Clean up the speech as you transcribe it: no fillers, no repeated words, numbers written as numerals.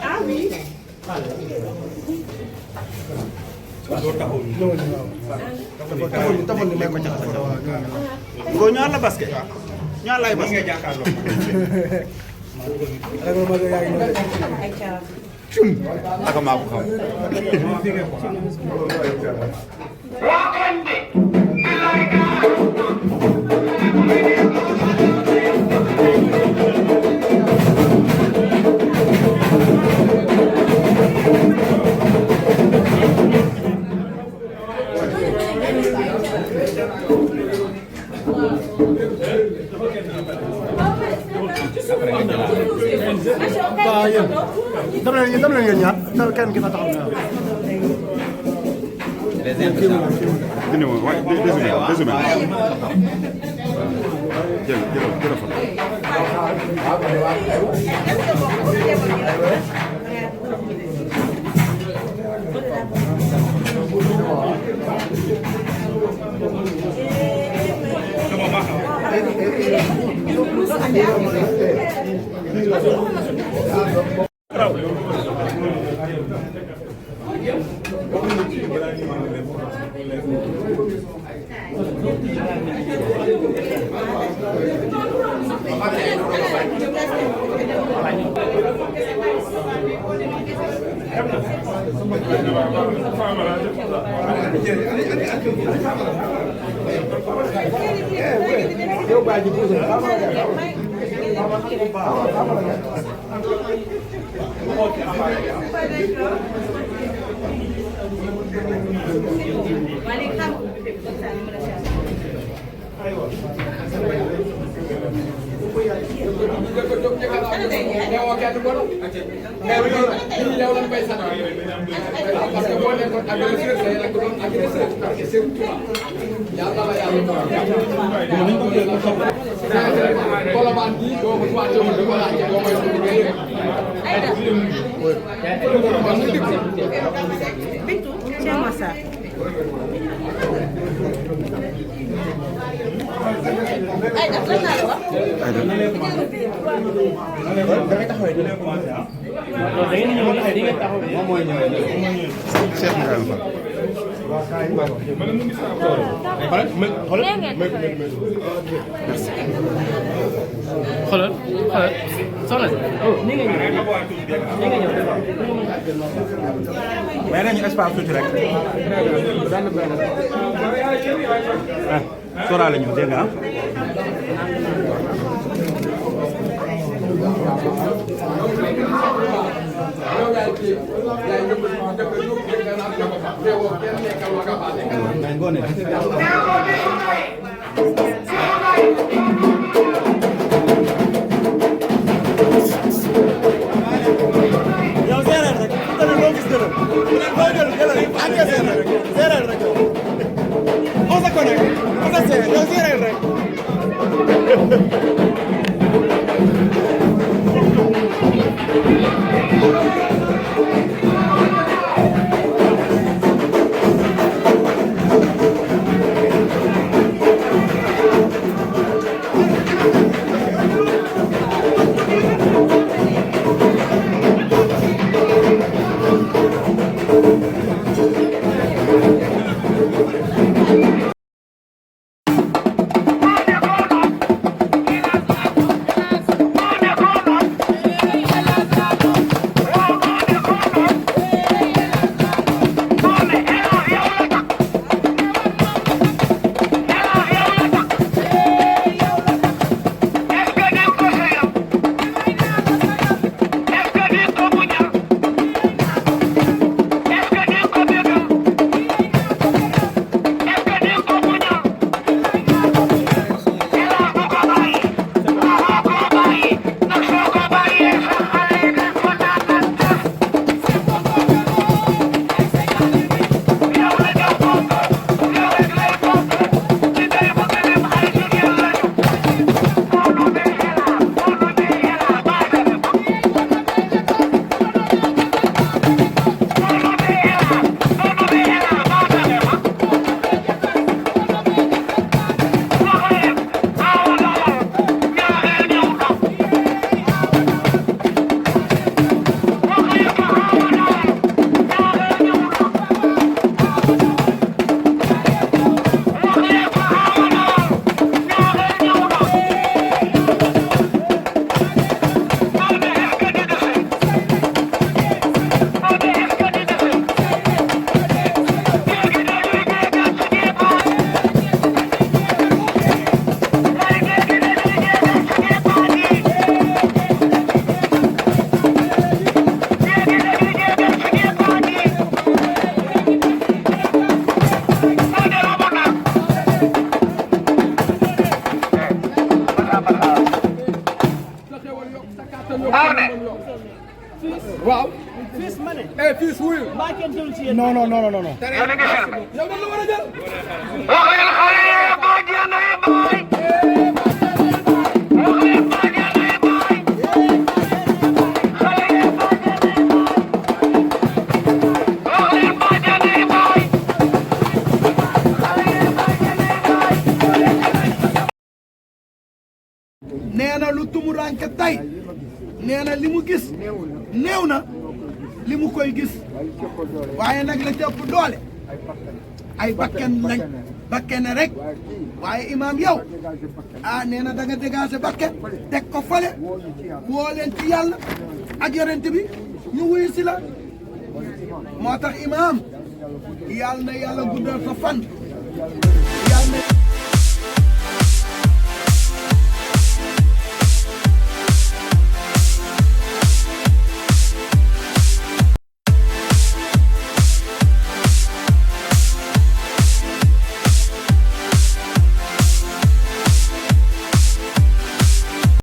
Ah oui. Ngo ñaan la basket. Ñaan lay basket. Aka maa ko xam. waaw yéen dem leen ngeen ñaar dal kenn ki na taxaw na xoolal soxna si ni nga ñëw may nañu espace tuuti rek. Ah sóoraale ñu dégg nga ah. Ngoné yow séeréer rek tamit loo gis gënal loo jël jëlal encaissé rek séeréer rek on se connaît on se sait yow séeréer rek waaw. fils ma ne. fils wuyu. mbaa kenn jël ci yéen. non non non non non. yow dañ la war a jël. nee na lu tumuranke tey nee na li mu gis néew na li mu koy gis waaye nag la jëpp doole ay bakken lañ bakkene rek waaye imaam yow nee na da nga dégager bakken teg ko fale woo leen ci yàlla ak yonent bi ñu wuyu si la moo tax imaam yàlla na yàlla guddal sa fan yàlla na